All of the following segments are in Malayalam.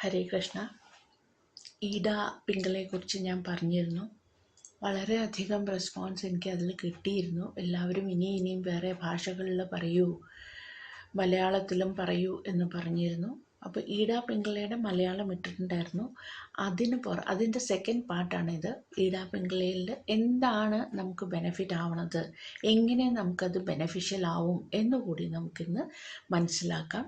ഹരേ കൃഷ്ണ. ഈഡ പിങ്കളെക്കുറിച്ച് ഞാൻ പറഞ്ഞിരുന്നു. വളരെയധികം റെസ്പോൺസ് എനിക്ക് അതിൽ കിട്ടിയിരുന്നു. എല്ലാവരും ഇനിയും വേറെ ഭാഷകളിൽ പറയൂ, മലയാളത്തിലും പറയൂ എന്ന് പറഞ്ഞിരുന്നു. അപ്പോൾ ഈഡ പിങ്കളയുടെ മലയാളം ഇട്ടിട്ടുണ്ടായിരുന്നു. അതിൻ്റെ സെക്കൻഡ് പാർട്ടാണിത്. ഈഡ പിങ്കളയിൽ എന്താണ് നമുക്ക് ബെനഫിറ്റ് ആവണത്, എങ്ങനെ നമുക്കത് ബെനഫിഷ്യൽ ആവും എന്നുകൂടി നമുക്കിന്ന് മനസ്സിലാക്കാം.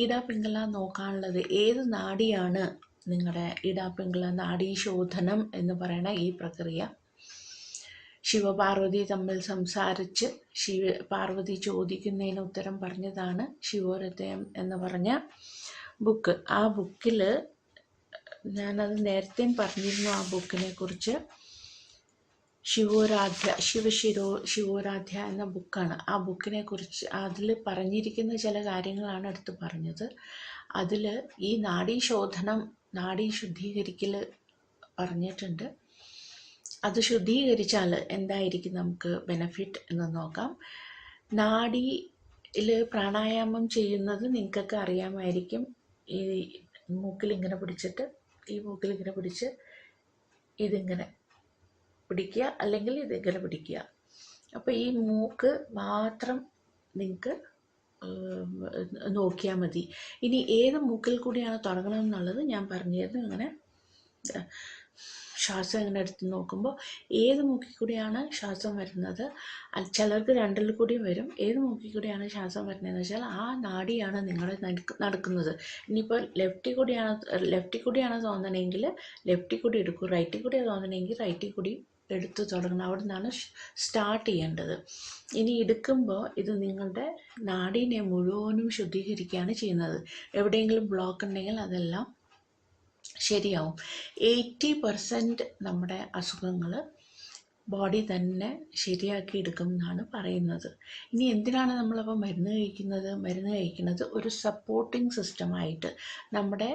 ഈഡ പിങ്കള നോക്കാനുള്ളത് ഏത് നാഡിയാണ് നിങ്ങളുടെ ഈഡ പിങ്കള നാഡീശോധനം എന്ന് പറയുന്ന ഈ പ്രക്രിയ. ശിവപാർവതി തമ്മിൽ സംസാരിച്ച് പാർവതി ചോദിക്കുന്നതിന് ഉത്തരം പറഞ്ഞതാണ് ശിവോരത്യം എന്ന് പറഞ്ഞ ബുക്ക്. ആ ബുക്കിൽ ഞാനത് നേരത്തെ പറഞ്ഞിരുന്നു. ആ ബുക്കിനെ കുറിച്ച് ശിവോരാധ്യ എന്ന ബുക്കാണ്. ആ ബുക്കിനെ കുറിച്ച് അതിൽ പറഞ്ഞിരിക്കുന്ന ചില കാര്യങ്ങളാണ് എടുത്ത് പറഞ്ഞത്. അതിൽ ഈ നാഡീ ശുദ്ധീകരിക്കൽ പറഞ്ഞിട്ടുണ്ട്. അത് ശുദ്ധീകരിച്ചാൽ എന്തായിരിക്കും നമുക്ക് ബെനഫിറ്റ് എന്ന് നോക്കാം. നാഡിയിൽ പ്രാണായാമം ചെയ്യുന്നത് നിങ്ങൾക്കൊക്കെ അറിയാമായിരിക്കും. ഈ മൂക്കിലിങ്ങനെ പിടിച്ചിട്ട് ഇതിങ്ങനെ പിടിക്കുക, അല്ലെങ്കിൽ ഇതിങ്ങനെ പിടിക്കുക. അപ്പോൾ ഈ മൂക്ക് മാത്രം നിങ്ങൾക്ക് നോക്കിയാൽ മതി. ഇനി ഏത് മൂക്കിൽ കൂടിയാണ് തുടങ്ങണമെന്നുള്ളത് ഞാൻ പറഞ്ഞിരുന്നു. ഇങ്ങനെ ശ്വാസം ഇങ്ങനെ എടുത്ത് നോക്കുമ്പോൾ ഏത് മൂക്കിൽ കൂടിയാണ് ശ്വാസം വരുന്നത്, ചിലർക്ക് രണ്ടിൽ കൂടിയും വരും. ഏത് മൂക്കിൽ കൂടിയാണ് ശ്വാസം വരുന്നതെന്ന് വെച്ചാൽ ആ നാഡിയാണ് നിങ്ങളെ നടക്കുന്നത്. ഇനിയിപ്പോൾ ലെഫ്റ്റിൽ കൂടിയാണ് തോന്നണമെങ്കിൽ ലെഫ്റ്റിൽ കൂടി എടുക്കും, റൈറ്റിൽ കൂടിയാണ് തോന്നണമെങ്കിൽ റൈറ്റിൽ കൂടി എടുത്ത് തുടങ്ങണം. അവിടെ നിന്നാണ് സ്റ്റാർട്ട് ചെയ്യേണ്ടത്. ഇനി എടുക്കുമ്പോൾ ഇത് നിങ്ങളുടെ നാഡീനെ മുഴുവനും ശുദ്ധീകരിക്കുകയാണ് ചെയ്യുന്നത്. എവിടെയെങ്കിലും ബ്ലോക്ക് ഉണ്ടെങ്കിൽ അതെല്ലാം ശരിയാവും. 80% നമ്മുടെ അസുഖങ്ങൾ ബോഡി തന്നെ ശരിയാക്കി എടുക്കും എന്നാണ് പറയുന്നത്. ഇനി എന്തിനാണ് നമ്മളപ്പോൾ മരുന്ന് കഴിക്കുന്നത്? ഒരു സപ്പോർട്ടിംഗ് സിസ്റ്റമായിട്ട് നമ്മുടെ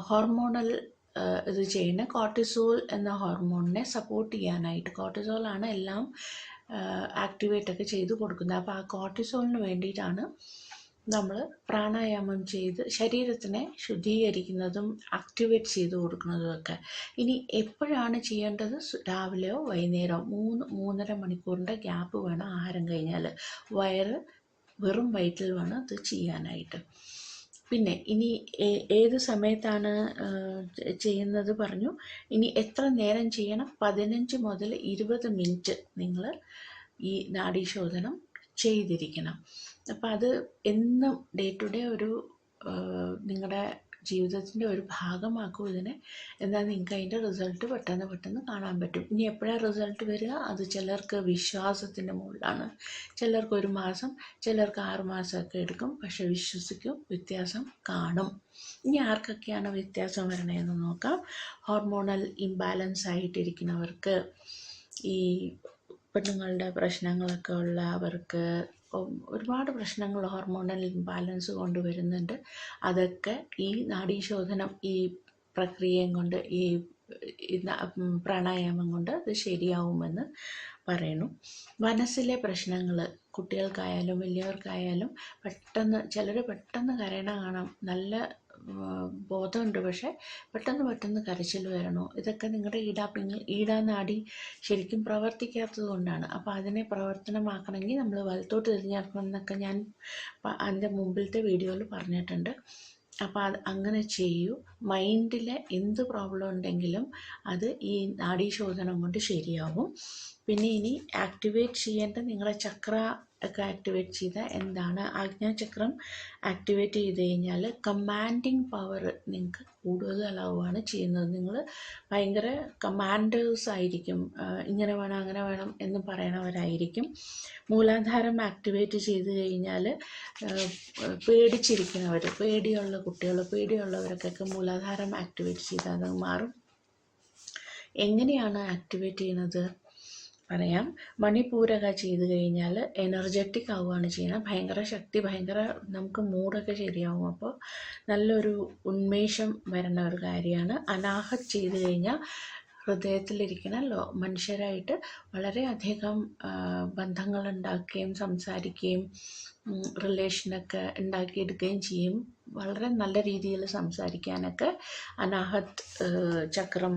ഹോർമോണൽ ഇത് ചെയ്യുന്ന കോർട്ടിസോൾ എന്ന ഹോർമോണിനെ സപ്പോർട്ട് ചെയ്യാനായിട്ട്. കോർട്ടിസോളാണ് എല്ലാം ആക്ടിവേറ്റൊക്കെ ചെയ്ത് കൊടുക്കുന്നത്. അപ്പോൾ ആ കോർട്ടിസോളിന് വേണ്ടിയിട്ടാണ് നമ്മൾ പ്രാണായാമം ചെയ്ത് ശരീരത്തിനെ ശുദ്ധീകരിക്കുന്നതും ആക്ടിവേറ്റ് ചെയ്ത് കൊടുക്കുന്നതും ഒക്കെ. ഇനി എപ്പോഴാണ് ചെയ്യേണ്ടത്? രാവിലെയോ വൈകുന്നേരമോ 3-3.5 മണിക്കൂറിൻ്റെ ഗ്യാപ്പ് വേണം ആഹാരം കഴിഞ്ഞാൽ. വെറും വയറ്റിൽ വേണം ഇത് ചെയ്യാനായിട്ട്. പിന്നെ ഇനി ഏത് സമയത്താണ് ചെയ്യുന്നത് പറഞ്ഞു. ഇനി എത്ര നേരം ചെയ്യണം? 15 മുതൽ 20 മിനിറ്റ് നിങ്ങൾ ഈ നാഡീശോധനം ചെയ്തിരിക്കണം. അപ്പം അത് എന്നും ഡേ ടു ഡേ ഒരു നിങ്ങളുടെ ജീവിതത്തിൻ്റെ ഒരു ഭാഗമാക്കും ഇതിനെ. എന്നാൽ നിങ്ങൾക്ക് അതിൻ്റെ റിസൾട്ട് പെട്ടെന്ന് കാണാൻ പറ്റും. ഇനി എപ്പോഴാണ് റിസൾട്ട് വരിക? അത് ചിലർക്ക് വിശ്വാസത്തിൻ്റെ മുകളിലാണ്. ചിലർക്ക് 1 മാസം, ചിലർക്ക് 6 മാസമൊക്കെ എടുക്കും. പക്ഷെ വിശ്വസിക്കും, വ്യത്യാസം കാണും. ഇനി ആർക്കൊക്കെയാണ് വ്യത്യാസം വരണതെന്ന് നോക്കാം. ഹോർമോണൽ ഇംബാലൻസ് ആയിട്ടിരിക്കുന്നവർക്ക്, ഈ പെണ്ണുങ്ങളുടെ പ്രശ്നങ്ങളൊക്കെ ഉള്ളവർക്ക്, ഒരുപാട് പ്രശ്നങ്ങൾ ഹോർമോണൽ ഇംബാലൻസ് കൊണ്ടുവരുന്നുണ്ട്. അതൊക്കെ ഈ നാഡീശോധനം, ഈ പ്രക്രിയയും കൊണ്ട്, ഈ പ്രാണായാമം കൊണ്ട് അത് ശരിയാവുമെന്ന് പറയുന്നു. മനസ്സിലെ പ്രശ്നങ്ങൾ കുട്ടികൾക്കായാലും വലിയവർക്കായാലും ചിലർ പെട്ടെന്ന് കരയണ കാണാം. നല്ല ബോധമുണ്ട്, പക്ഷെ പെട്ടെന്ന് കരച്ചിൽ വരണു. ഇതൊക്കെ നിങ്ങളുടെ ഈടാ നാഡി ശരിക്കും പ്രവർത്തിക്കാത്തത് കൊണ്ടാണ്. അപ്പോൾ അതിനെ പ്രവർത്തനമാക്കണമെങ്കിൽ നമ്മൾ വലത്തോട്ട് തിരിഞ്ഞിറക്കണം എന്നൊക്കെ ഞാൻ അതിൻ്റെ മുമ്പിലത്തെ വീഡിയോയിൽ പറഞ്ഞിട്ടുണ്ട്. അപ്പോൾ അത് അങ്ങനെ ചെയ്യൂ. മൈൻഡിലെ എന്ത് പ്രോബ്ലം ഉണ്ടെങ്കിലും അത് ഈ നാഡീശോധനം കൊണ്ട് ശരിയാവും. പിന്നെ ഇനി ആക്ടിവേറ്റ് ചെയ്യേണ്ട നിങ്ങളുടെ ചക്ര ഒക്കെ ആക്ടിവേറ്റ് ചെയ്താൽ എന്താണ്? ആജ്ഞാചക്രം ആക്ടിവേറ്റ് ചെയ്ത് കഴിഞ്ഞാൽ കമാൻഡിങ് പവർ നിങ്ങൾക്ക് കൂടുതലാവുകയാണ് ചെയ്യുന്നത്. നിങ്ങൾ ഭയങ്കര കമാൻഡേഴ്സ് ആയിരിക്കും. ഇങ്ങനെ വേണം അങ്ങനെ വേണം എന്ന് പറയണവരായിരിക്കും. മൂലാധാരം ആക്ടിവേറ്റ് ചെയ്ത് കഴിഞ്ഞാൽ പേടിയുള്ള കുട്ടികൾ, പേടിയുള്ളവർക്കൊക്കെ മൂലാധാരം ആക്ടിവേറ്റ് ചെയ്താൽ അത് മാറും. എങ്ങനെയാണ് ആക്ടിവേറ്റ് ചെയ്യുന്നത് പറയാം. മണിപൂരക ചെയ്ത് കഴിഞ്ഞാൽ എനർജറ്റിക് ആവുകയാണ് ചെയ്യുന്നത്. ഭയങ്കര നമുക്ക് മൂഡൊക്കെ ശരിയാവും. അപ്പോൾ നല്ലൊരു ഉന്മേഷം വരുന്ന ഒരു കാര്യമാണ്. അനാഹത് ചെയ്ത് കഴിഞ്ഞാൽ ഹൃദയത്തിലിരിക്കുന്ന മനുഷ്യരായിട്ട് വളരെയധികം ബന്ധങ്ങളുണ്ടാക്കുകയും സംസാരിക്കുകയും റിലേഷനൊക്കെ ഉണ്ടാക്കിയെടുക്കുകയും ചെയ്യും. വളരെ നല്ല രീതിയിൽ സംസാരിക്കാനൊക്കെ അനാഹത് ചക്രം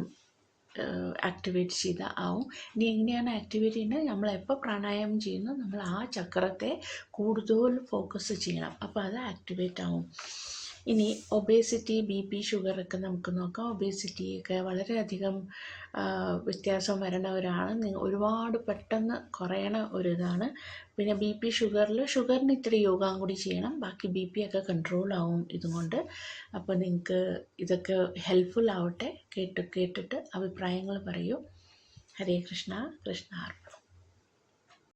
ആക്ടിവേറ്റ് ചെയ്ത ആവും. ഇനി എങ്ങനെയാണ് ആക്ടിവേറ്റ് ചെയ്യുന്നത്? നമ്മൾ എപ്പോൾ പ്രാണായാമം ചെയ്യുന്നു നമ്മൾ ആ ചക്രത്തെ കൂടുതൽ ഫോക്കസ് ചെയ്യണം. അപ്പോൾ അത് ആക്ടിവേറ്റ് ആവും. ഇനി ഒബേസിറ്റി, BP, ഷുഗറൊക്കെ നമുക്ക് നോക്കാം. ഒബേസിറ്റിയൊക്കെ വളരെയധികം വ്യത്യാസം വരണവരാണ്. ഒരുപാട് പെട്ടെന്ന് കുറയണ ഒരിതാണ്. പിന്നെ BP, ഷുഗറിന് ഇത്തിരി യോഗം കൂടി ചെയ്യണം. ബാക്കി BP ഒക്കെ കൺട്രോൾ ആവും ഇതുകൊണ്ട്. അപ്പോൾ നിങ്ങൾക്ക് ഇതൊക്കെ ഹെൽപ്ഫുൾ ആവട്ടെ. കേട്ടിട്ട് അഭിപ്രായങ്ങൾ പറയൂ. ഹരേ കൃഷ്ണ. കൃഷ്ണ.